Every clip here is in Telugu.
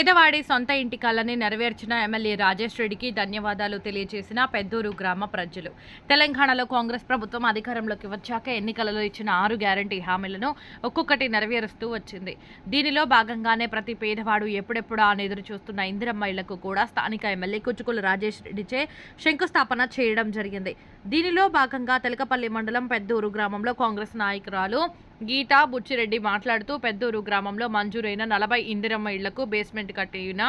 పేదవాడి సొంత ఇంటి కలని నెరవేర్చిన ఎమ్మెల్యే రాజేష్ రెడ్డికి ధన్యవాదాలు తెలియజేసిన పెద్దూరు గ్రామ ప్రజలు. తెలంగాణలో కాంగ్రెస్ ప్రభుత్వం అధికారంలోకి వచ్చాక ఎన్నికలలో ఇచ్చిన 6 గ్యారంటీ హామీలను ఒక్కొక్కటి నెరవేరుస్తూ వచ్చింది. దీనిలో భాగంగానే ప్రతి పేదవాడు ఎప్పుడెప్పుడా అని ఎదురు చూస్తున్న ఇందిరమ్మ ఇళ్లకు కూడా స్థానిక ఎమ్మెల్యే కుచుకుల రాజేష్ రెడ్డిచే శంకుస్థాపన చేయడం జరిగింది. దీనిలో భాగంగా తెలకపల్లి మండలం పెద్దూరు గ్రామంలో కాంగ్రెస్ నాయకురాలు గీతా బుచ్చిరెడ్డి మాట్లాడుతూ పెద్దూరు గ్రామంలో మంజూరైన 40 ఇందిరమ్మ ఇళ్లకు బేస్మెంట్ కట్టిన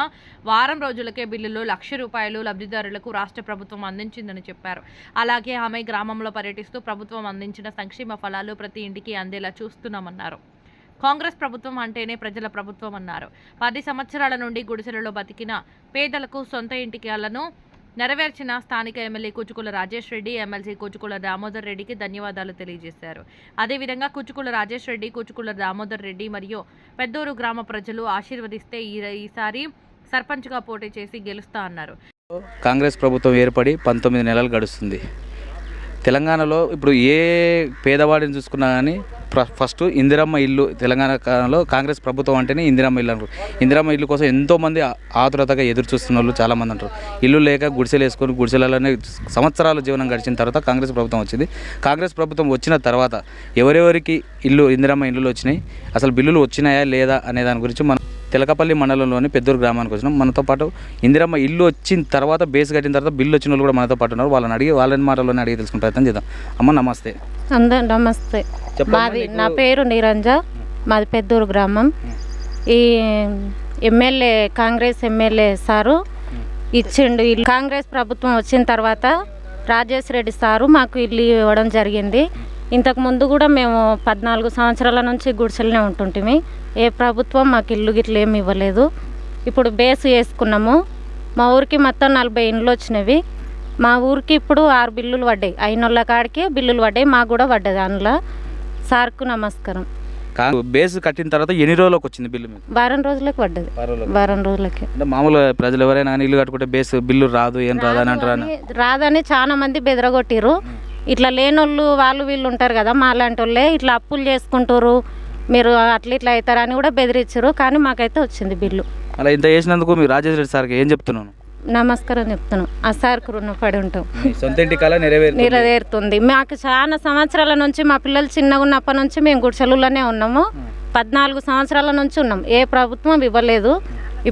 వారం రోజులకే బిల్లులో ₹1,00,000 లబ్ధిదారులకు రాష్ట్ర ప్రభుత్వం అందించిందని చెప్పారు. అలాగే ఆమె గ్రామంలో పర్యటిస్తూ ప్రభుత్వం అందించిన సంక్షేమ ఫలాలు ప్రతి ఇంటికి అందేలా చూస్తున్నామన్నారు. కాంగ్రెస్ ప్రభుత్వం అంటేనే ప్రజల ప్రభుత్వం అన్నారు. 10 సంవత్సరాల నుండి గుడిసెలలో బతికిన పేదలకు సొంత ఇంటికలను నెరవేర్చిన స్థానిక ఎమ్మెల్యే కుచుకుల రాజేష్ రెడ్డి, ఎమ్మెల్సీ కుచుకుల దామోదర్ రెడ్డికి ధన్యవాదాలు తెలియజేశారు. అదేవిధంగా కుచుకుల రాజేష్ రెడ్డి, కుచుకుల దామోదర్ రెడ్డి మరియు పెద్దూరు గ్రామ ప్రజలు ఆశీర్వదిస్తే ఈసారి సర్పంచ్గా పోటీ చేసి గెలుస్తా అన్నారు. కాంగ్రెస్ ప్రభుత్వం ఏర్పడి 19 నెలలు గడుస్తుంది. తెలంగాణలో ఇప్పుడు ఏ పేదవాడిని చూసుకున్నా కానీ ఫస్ట్ ఇందిరమ్మ ఇల్లు, తెలంగాణలో కాంగ్రెస్ ప్రభుత్వం అంటేనే ఇందిరమ్మ ఇల్లు అంటారు. ఇందిరమ్మ ఇల్లు కోసం ఎంతోమంది ఆతురతగా ఎదురు చూస్తున్న వాళ్ళు చాలామంది అంటారు. ఇల్లు లేక గుడిసెలు వేసుకొని గుడిసెలలోనే సంవత్సరాల జీవనం గడిచిన తర్వాత కాంగ్రెస్ ప్రభుత్వం వచ్చింది. కాంగ్రెస్ ప్రభుత్వం వచ్చిన తర్వాత ఎవరెవరికి ఇందిరమ్మ ఇల్లులు వచ్చినాయి, అసలు బిల్లులు వచ్చినాయా లేదా అనే దాని గురించి మనం తెలకపల్లి మండలంలోని పెద్దూరు గ్రామానికి వచ్చినాం. మనతో పాటు ఇందిరమ్మ ఇల్లు వచ్చిన తర్వాత, బేస్ కట్టిన తర్వాత బిల్లు వచ్చిన వాళ్ళు కూడా మనతో పాటు ఉన్నారు. వాళ్ళని మాటల్లోనే అడిగి తెలుసుకునే ప్రయత్నం చేద్దాం. అమ్మ నమస్తే. నమస్తే. నా పేరు నిరంజ, మాది పెద్దూరు గ్రామం. ఈ ఎమ్మెల్యే, కాంగ్రెస్ ఎమ్మెల్యే సారు ఇచ్చిండు ఇల్లు. కాంగ్రెస్ ప్రభుత్వం వచ్చిన తర్వాత రాజేష్ రెడ్డి సారు మాకు ఇల్లు ఇవ్వడం జరిగింది. ఇంతకు ముందు కూడా మేము 14 సంవత్సరాల నుంచి గుడిసెలనే ఉంటుంటిమి. ఏ ప్రభుత్వం మాకు ఇల్లు గిట్ల ఏమి ఇవ్వలేదు. ఇప్పుడు బేస్ వేసుకున్నాము. మా ఊరికి మొత్తం 40 ఇండ్లు వచ్చినవి. మా ఊరికి ఇప్పుడు 6 బిల్లులు పడ్డాయి. అయినోళ్ళ కాడికి బిల్లులు పడ్డాయి, మాకు కూడా పడ్డది. అందులో సార్కు నమస్కారం. బేస్ కట్టిన తర్వాత ఎన్ని రోజులకు వచ్చింది బిల్లు? వారం రోజులకు పడ్డది. వారం రోజులకి. అంటే మామూలుగా ప్రజలు ఎవరైనా ఇల్లు కట్టుకుంటే బేస్ బిల్లు రాదు, ఏం రాదు అని అంటారు. రాదని చాలా మంది బెదరగొట్టిరు. ఇట్లా లేనోళ్ళు వాళ్ళు వీళ్ళు ఉంటారు కదా, మా లాంటి వాళ్ళే ఇట్లా అప్పులు చేసుకుంటారు, మీరు అట్లా ఇట్లా అవుతారని కూడా బెదిరించారు. కానీ మాకైతే వచ్చింది బిల్లు. అలా ఇంత చేసినందుకు మీరు రాజేష్ రెడ్డి సార్కి ఏం చెప్తున్నాను? నమస్కారం చెప్తున్నాం. ఆ సార్కు రుణపడి ఉంటాం. సొంత ఇంటి కల నెరవేరుతుంది. మాకు చాలా సంవత్సరాల నుంచి, మా పిల్లలు చిన్నగా ఉన్నప్పటి నుంచి మేము గుడిసెలలోనే ఉన్నాము. 14 సంవత్సరాల నుంచి ఉన్నాం. ఏ ప్రభుత్వం ఇవ్వలేదు.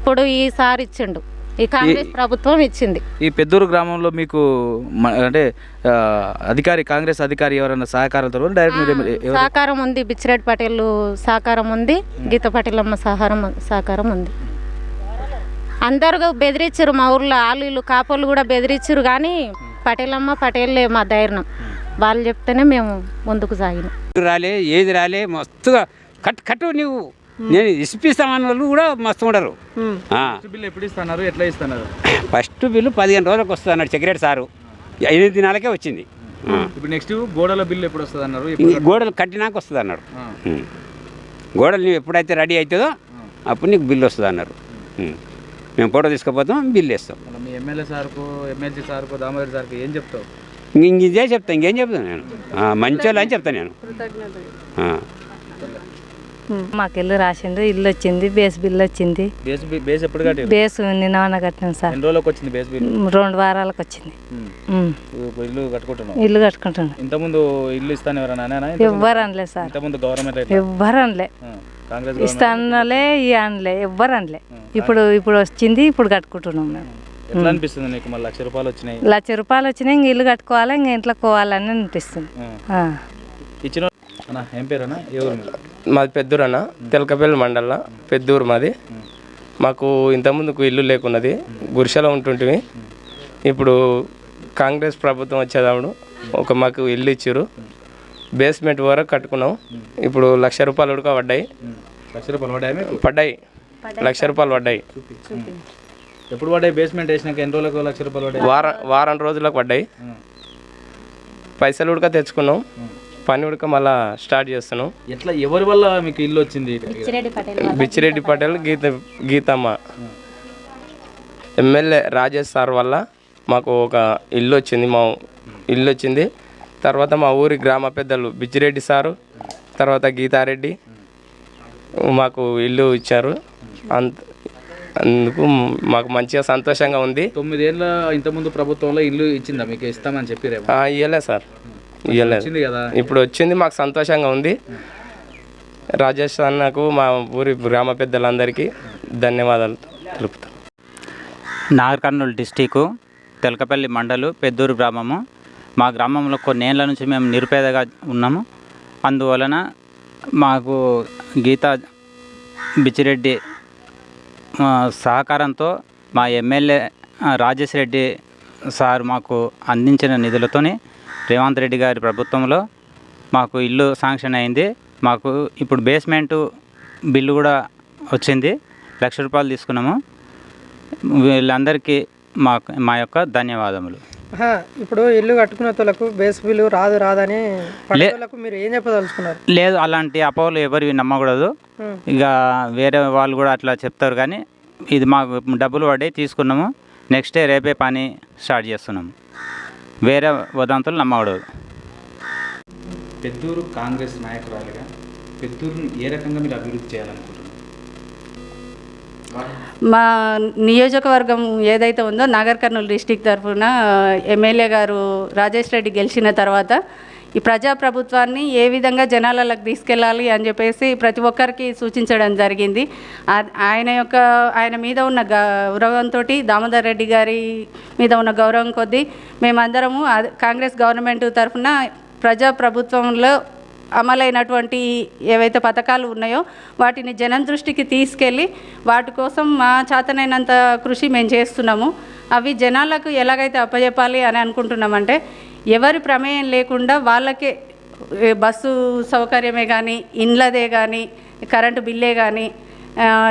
ఇప్పుడు ఈసారి ఇచ్చిండు, ఈ కాంగ్రెస్ ప్రభుత్వం ఇచ్చింది. ఈ పెద్దూరు గ్రామంలో మీకు అంటే కాంగ్రెస్ అధికారి ఎవరైనా సహకారంతో డైరెక్ట్ సహకారం ఉంది. బిచ్చిరెడ్డి పటేల్ సహకారం ఉంది, గీత పటేలమ్మ సహకారం ఉంది. అందరూ బెదిరించారు. మా ఊర్లో ఆళ్ళు కాపోళ్ళు కూడా బెదిరించారు. కానీ పటేలే మా ధైర్యం. వాళ్ళు చెప్తేనే మేము ముందుకు సాగినాం. ఏది రాలే మస్తుగా కట్టు నువ్వు నేను ఇప్పిస్తామన్న వాళ్ళు కూడా మస్తు ఉండరు. ఎప్పుడు ఇస్తున్నారు, ఎట్లా ఇస్తున్నారు? ఫస్ట్ బిల్లు 15 రోజులకు వస్తుంది అన్నాడు సెక్రటరీ సారు. 5 దినాలకే వచ్చింది. ఇప్పుడు నెక్స్ట్ గోడల బిల్లు ఎప్పుడు వస్తుంది అన్నారు? గోడలు కట్టినాక వస్తుంది అన్నాడు. గోడలు నువ్వు ఎప్పుడైతే రెడీ అవుతుందో అప్పుడు నీకు బిల్లు వస్తుంది అన్నారు. మేము ఫోటో తీసుకుపోతాం, బిల్లు వేస్తాం. మీ ఎమ్మెల్యే సార్కు, ఎమ్మెల్సీ సార్కు, దామోదర్ సార్కు ఏం చెప్తావు? ఇదే చెప్తాను, ఇంకేం చెప్తాను నేను. మంచి వాళ్ళు అని చెప్తాను నేను. మాకు ఇల్లు రాసిండు, ఇల్లు వచ్చింది, బేస్ బిల్లు వచ్చింది. బేస్ ఎప్పుడు కట్టారు? బేస్ నిన్న కట్టినాం సార్. ఎన్ని రోజులకు వచ్చింది బేస్ బిల్? 2 వారాలకు వచ్చింది. ఇల్లు కట్టుకుంటున్నాం. ఇల్లు కట్టుకుంటున్నాం. ఇంతకుముందు ఇల్లు ఇస్తాను ఎవరన్నా? ఎవ్వరు అనలే సార్. ఇంతకుముందు గవర్నమెంట్ ఎవ్వరు అనలే, ఇస్తానులే అనలే, ఎవ్వరు అనలే. ఇప్పుడు వచ్చింది, ఇప్పుడు కట్టుకుంటున్నాం మేము. ఎట్లా అనిపిస్తుంది నీకు? మళ్ళీ ₹1,00,000 వచ్చినాయి. ₹1,00,000 వచ్చినాయి. ఇంక ఇల్లు కట్టుకోవాలి, ఇంక ఇంట్లో పోవాలని అనిపిస్తుంది. ఇచ్చిన ఏం పేరన్నా? ఏ ఊరు? మాది పెద్దూరు అన్న, తెలకపల్లి మండలం పెద్దూరు మాది. మాకు ఇంతకుముందుకు ఇల్లు లేకున్నది, గురిసెలో ఉంటుంటివి. ఇప్పుడు కాంగ్రెస్ ప్రభుత్వం వచ్చేటప్పుడు మాకు ఇల్లు ఇచ్చారు. బేస్మెంట్ వరకు కట్టుకున్నాం. ఇప్పుడు ₹1,00,000 ఉడక పడ్డాయి. పడ్డాయి ₹1,00,000 పడ్డాయి. ఎప్పుడు పడ్డాయి? బేస్మెంట్ వేసినాక ఎన్ని రోజులకు ₹1,00,000 పడ్డాయి? వారం రోజులకు పడ్డాయి. పైసలు ఉడక తెచ్చుకున్నాం, పని ఉడక మళ్ళా స్టార్ట్ చేస్తున్నాం. ఎట్లా, ఎవరి వల్ల మీకు ఇల్లు వచ్చింది? బిచ్చిరెడ్డి పటేల్, గీతమ్మ. ఎమ్మెల్యే రాజేష్ సార్ వల్ల మాకు ఒక ఇల్లు వచ్చింది. మా ఇల్లు వచ్చింది. తర్వాత మా ఊరి గ్రామ పెద్దలు బిచ్చిరెడ్డి సారు, తర్వాత గీతారెడ్డి మాకు ఇల్లు ఇచ్చారు. అందుకు మాకు మంచిగా సంతోషంగా ఉంది. 9 ఏళ్ళ ఇంతకుముందు ప్రభుత్వంలో ఇల్లు ఇచ్చిందా మీకు? ఇస్తామని చెప్పిరేమో. ఇవ్వలే సార్, ఇవ్వలేదు. వచ్చింది కదా, ఇప్పుడు వచ్చింది, మాకు సంతోషంగా ఉంది. రాజేష్ అన్నకు మా ఊరి గ్రామ పెద్దలందరికీ ధన్యవాదాలు తెలుపుతాం. నాగర్ కర్నూలు డిస్టికు తెలకపల్లి మండలు పెద్దూరు గ్రామము. మా గ్రామంలో కొన్ని ఏళ్ళ నుంచి మేము నిరుపేదగా ఉన్నాము. అందువలన మాకు గీతా బిచ్చిరెడ్డి సహకారంతో మా ఎమ్మెల్యే రాజేష్ రెడ్డి సార్ మాకు అందించిన నిధులతోని రేవంత్ రెడ్డి గారి ప్రభుత్వంలో మాకు ఇల్లు శాంక్షన్ అయింది. మాకు ఇప్పుడు బేస్మెంటు బిల్లు కూడా వచ్చింది. 1,00,000 రూపాయలు తీసుకున్నాము. వీళ్ళందరికీ మా యొక్క ధన్యవాదములు. ఇప్పుడు ఇల్లు కట్టుకున్న తోలకు బేస్ బిల్లు రాదని పడేలకు మీరు ఏం చెప్పదలుచుకున్నారు? లేదు, అలాంటి అపోహలు ఎవరివి నమ్మకూడదు. ఇక వేరే వాళ్ళు కూడా అట్లా చెప్తారు, కానీ ఇది మాకు డబ్బులు పడి తీసుకున్నాము. నెక్స్ట్ డే రేపే పని స్టార్ట్ చేస్తున్నాము. వేరే వదంతులు నమ్మకూడదు. పెద్దూరు కాంగ్రెస్ నాయకురాలుగా పెద్దూరుని ఏ రకంగా మీరు అభివృద్ధి చేయాలనుకుంటున్నారు? మా నియోజకవర్గం ఏదైతే ఉందో నాగర్ కర్నూలు డిస్టిక్ తరఫున ఎమ్మెల్యే గారు రాజేష్ రెడ్డి గెలిచిన తర్వాత ఈ ప్రజాప్రభుత్వాన్ని ఏ విధంగా జనాలకు తీసుకెళ్ళాలి అని చెప్పేసి ప్రతి ఒక్కరికి సూచించడం జరిగింది. ఆయన మీద ఉన్న గౌరవంతో, దామోదర్ రెడ్డి గారి మీద ఉన్న గౌరవం కొద్దీ మేమందరము కాంగ్రెస్ గవర్నమెంట్ తరఫున ప్రజాప్రభుత్వంలో అమలైనటువంటి ఏవైతే పథకాలు ఉన్నాయో వాటిని జనం దృష్టికి తీసుకెళ్ళి వాటి కోసం మా చేతనైనంత కృషి మేము చేస్తున్నాము. అవి జనాలకు ఎలాగైతే అప్పచెప్పాలి అని అనుకుంటున్నామంటే, ఎవరి ప్రమేయం లేకుండా వాళ్ళకే బస్సు సౌకర్యమే కానీ, ఇండ్లదే కానీ, కరెంటు బిల్లే కానీ,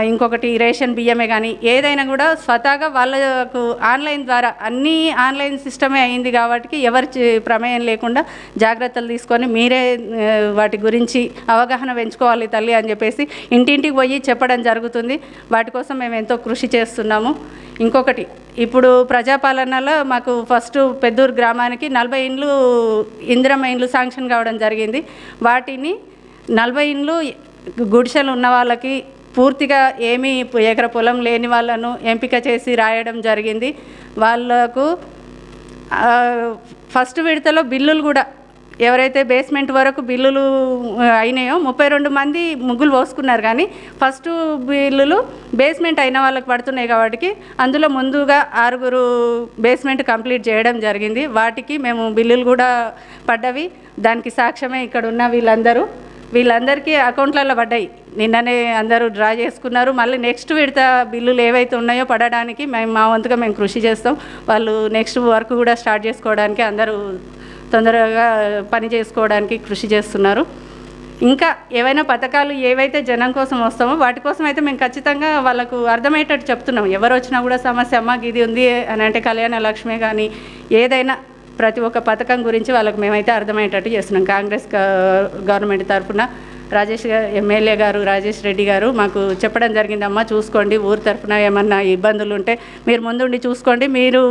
ఇంకొకటి రేషన్ బియ్యమే కానీ ఏదైనా కూడా స్వతహాగా వాళ్ళకు ఆన్లైన్ ద్వారా అన్నీ ఆన్లైన్ సిస్టమే అయింది కాబట్టి ఎవరి ప్రమేయం లేకుండా జాగ్రత్తలు తీసుకొని మీరే వాటి గురించి అవగాహన పెంచుకోవాలి తల్లి అని చెప్పేసి ఇంటింటికి పోయి చెప్పడం జరుగుతుంది. వాటి కోసం మేము ఎంతో కృషి చేస్తున్నాము. ఇంకొకటి, ఇప్పుడు ప్రజాపాలనలో మాకు ఫస్ట్ పెద్దూరు గ్రామానికి 40 ఇండ్లు ఇందిరమ్మ ఇండ్లు శాంక్షన్ కావడం జరిగింది. వాటిని 40 ఇండ్లు గుడిసెలు ఉన్న వాళ్ళకి, పూర్తిగా ఏమీ ఎకర పొలం లేని వాళ్ళను ఎంపిక చేసి రాయడం జరిగింది. వాళ్ళకు ఫస్ట్ విడతలో బిల్లులు కూడా ఎవరైతే బేస్మెంట్ వరకు బిల్లులు అయినాయో 32 మంది ముగ్గులు పోసుకున్నారు, కానీ ఫస్ట్ బిల్లులు బేస్మెంట్ అయిన వాళ్ళకి పడుతున్నాయి కాబట్టి అందులో ముందుగా 6 బేస్మెంట్ కంప్లీట్ చేయడం జరిగింది. వాటికి మేము బిల్లులు కూడా పడ్డవి. దానికి సాక్ష్యమే ఇక్కడ ఉన్న వీళ్ళందరికీ అకౌంట్లలో పడ్డాయి. నిన్ననే అందరూ డ్రా చేసుకున్నారు. మళ్ళీ నెక్స్ట్ విడత బిల్లులు ఏవైతే ఉన్నాయో పడడానికి మా వంతుగా మేము కృషి చేస్తాం. వాళ్ళు నెక్స్ట్ వర్క్ కూడా స్టార్ట్ చేసుకోవడానికి అందరూ తొందరగా పని చేసుకోవడానికి కృషి చేస్తున్నారు. ఇంకా ఏవైనా పథకాలు ఏవైతే జనం కోసం వస్తామో వాటి కోసం అయితే మేము ఖచ్చితంగా వాళ్ళకు అర్థమయ్యేటట్టు చెప్తున్నాం. ఎవరు వచ్చినా కూడా సమస్య అమ్మ ఇది ఉంది అని అంటే కళ్యాణ లక్ష్మి కానీ ఏదైనా ప్రతి ఒక్క పథకం గురించి వాళ్ళకి మేమైతే అర్థమయ్యేటట్టు చేస్తున్నాం. కాంగ్రెస్ గవర్నమెంట్ తరఫున ఎమ్మెల్యే గారు రాజేష్ రెడ్డి గారు మాకు చెప్పడం జరిగిందమ్మా, చూసుకోండి ఊరు తరఫున ఏమన్నా ఇబ్బందులు ఉంటే మీరు ముందుండి చూసుకోండి, మీరు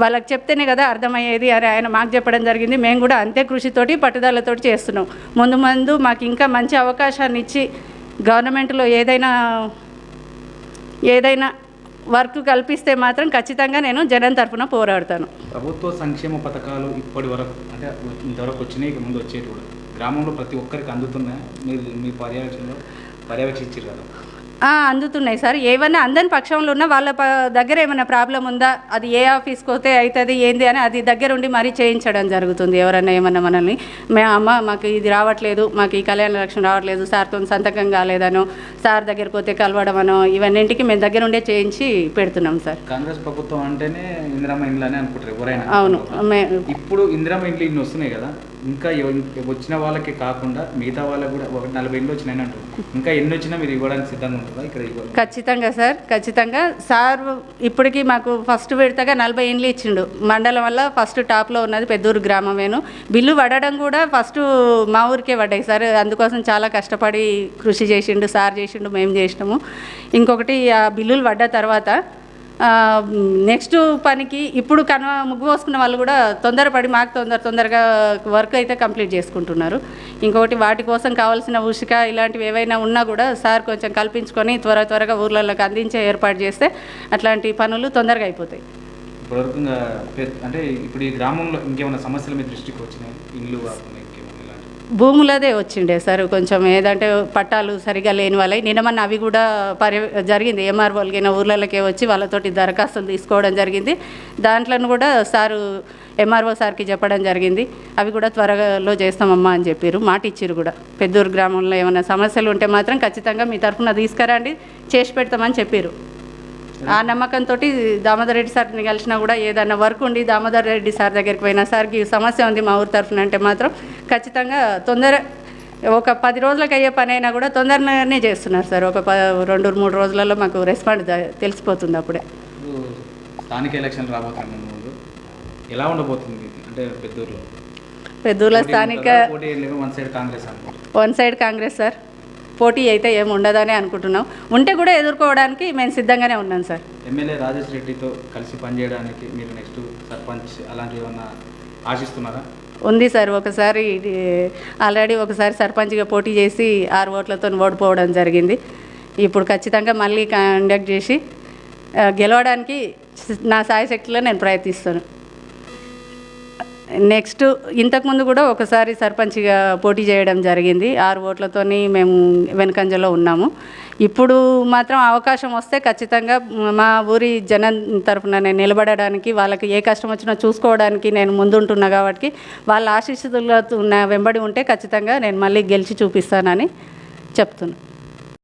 వాళ్ళకి చెప్తేనే కదా అర్థమయ్యేది అని ఆయన మాకు చెప్పడం జరిగింది. మేము కూడా అంతే కృషితోటి పట్టుదలతోటి చేస్తున్నాం. ముందు మాకు ఇంకా మంచి అవకాశాన్ని ఇచ్చి గవర్నమెంట్లో ఏదైనా వర్క్ కల్పిస్తే మాత్రం ఖచ్చితంగా నేను జనం తరఫున పోరాడతాను. ప్రభుత్వ సంక్షేమ పథకాలు ఇప్పటి వరకు అంటే ఇంతవరకు వచ్చినాయి, ఇక ముందు వచ్చేటి కూడా గ్రామంలో ప్రతి ఒక్కరికి అందుతున్నాయి. మీ పర్యవేక్షించారు కదా? అందుతున్నాయి సార్. ఏమన్నా అందని పక్షంలో ఉన్న వాళ్ళ దగ్గర ఏమైనా ప్రాబ్లం ఉందా, అది ఏ ఆఫీస్కి పోతే అవుతుంది ఏంది అని అది దగ్గరుండి మరీ చేయించడం జరుగుతుంది. ఎవరన్నా ఏమన్నా మనల్ని అమ్మ మాకు ఇది రావట్లేదు, మాకు ఈ కళ్యాణ లక్ష్యం రావట్లేదు, సార్తో సంతకం కాలేదనో, సార్ దగ్గరికి పోతే కలవడమనో ఇవన్నింటికి మేము దగ్గరుండే చేయించి పెడుతున్నాం సార్. కాంగ్రెస్ ప్రభుత్వం అంటేనే ఇందిరమ్మ ఇండ్లు అని అనుకుంటారు ఎవరైనా. అవును, ఇప్పుడు ఇందిరమ్మ ఇండ్లు ఇన్ని వస్తున్నాయి కదా, ఇంకా వచ్చిన వాళ్ళకి కాకుండా మిగతా వాళ్ళకి కూడా 40 ఇండ్లు వచ్చినాయని అంటారు. ఇంకా ఎన్ని వచ్చినా మీరు ఇవ్వడానికి సిద్ధంగా ఉంటుందా ఇక్కడ? ఖచ్చితంగా సార్, ఖచ్చితంగా సార్. ఇప్పటికీ మాకు ఫస్ట్ విడతగా 40 ఇండ్లు ఇచ్చిండు. మండలం వల్ల ఫస్ట్ టాప్లో ఉన్నది పెద్దూరు గ్రామమేను. బిల్లు పడడం కూడా ఫస్ట్ మా ఊరికే పడ్డాయి సార్. అందుకోసం చాలా కష్టపడి కృషి చేసిండు సార్, చేసిండు, మేము చేసినాము. ఇంకొకటి ఆ బిల్లులు పడ్డ తర్వాత నెక్స్ట్ పనికి ఇప్పుడు ముగ్గు పోసుకున్న వాళ్ళు కూడా తొందరపడి మాకు తొందరగా వర్క్ అయితే కంప్లీట్ చేసుకుంటున్నారు. ఇంకొకటి వాటి కోసం కావాల్సిన ఉషిక ఇలాంటివి ఏవైనా ఉన్నా కూడా సార్ కొంచెం కల్పించుకొని త్వరగా ఊర్లలోకి అందించే ఏర్పాటు చేస్తే అట్లాంటి పనులు తొందరగా అయిపోతాయి. ఇప్పటివరకు అంటే ఇప్పుడు ఈ గ్రామంలో ఇంకేమైనా సమస్యలు మీ దృష్టికి వచ్చినాయి? ఇల్లు కాకుండా ఇంకేమైనా ఇలాంటివి? భూములదే వచ్చిండే సార్, కొంచెం ఏదంటే పట్టాలు సరిగా లేని వాళ్ళవి నిన్నమన్న అవి కూడా జరిగింది. ఎంఆర్ఓలకైనా ఊర్లలోకే వచ్చి వాళ్ళతోటి దరఖాస్తులు తీసుకోవడం జరిగింది. దాంట్లను కూడా సారు ఎంఆర్ఓ సార్కి చెప్పడం జరిగింది. అవి కూడా త్వరలో చేస్తామమ్మా అని చెప్పారు, మాట ఇచ్చారు కూడా. పెద్దూరు గ్రామంలో ఏమైనా సమస్యలు ఉంటే మాత్రం ఖచ్చితంగా మీ తరఫున తీసుకురండి, చేసి పెడతామని చెప్పారు. ఆ నమ్మకంతో దామోదర్ రెడ్డి సార్ని కలిసినా కూడా ఏదైనా వర్క్ ఉండి దామోదర్ రెడ్డి సార్ దగ్గరికి పోయినా సార్కి సమస్య ఉంది మా ఊరి తరఫున అంటే మాత్రం ఖచ్చితంగా ఒక 10 రోజులకు అయ్యే పని అయినా కూడా తొందరగానే చేస్తున్నారు సార్. ఒక 2-3 రోజులలో మాకు రెస్పాండ్ తెలిసిపోతుంది అప్పుడే. స్థానిక ఎలక్షన్ రాబోతున్నాయి ముందు, ఎలా ఉండబోతుంది అంటే పెద్దూరులో స్థానిక వన్ సైడ్ కాంగ్రెస్ సార్, పోటీ అయితే ఏమి ఉండదని అనుకుంటున్నాం. ఉంటే కూడా ఎదుర్కోవడానికి మేము సిద్ధంగానే ఉన్నాం సార్. ఎమ్మెల్యే రాజేష్ రెడ్డితో కలిసి పనిచేయడానికి మీరు నెక్స్ట్ సర్పంచ్ అలాంటివి ఏమన్నా ఆశిస్తున్నారా? ఉంది సార్, ఆల్రెడీ ఒకసారి సర్పంచ్గా పోటీ చేసి 6 ఓట్లతో ఓడిపోవడం జరిగింది. ఇప్పుడు ఖచ్చితంగా మళ్ళీ కండక్ట్ చేసి గెలవడానికి నా సాయశక్తిలో నేను ప్రయత్నిస్తాను. నెక్స్ట్ ఇంతకుముందు కూడా ఒకసారి సర్పంచ్గా పోటీ చేయడం జరిగింది. 6 ఓట్లతోని మేము వెనుకంజలో ఉన్నాము. ఇప్పుడు మాత్రం అవకాశం వస్తే ఖచ్చితంగా మా ఊరి జనం తరఫున నేను నిలబడడానికి, వాళ్ళకి ఏ కష్టం వచ్చినా చూసుకోవడానికి నేను ముందుంటున్నా కాబట్టి వాళ్ళ ఆశీస్సులతో వెంబడి ఉంటే ఖచ్చితంగా నేను మళ్ళీ గెలిచి చూపిస్తానని చెప్తున్నాను.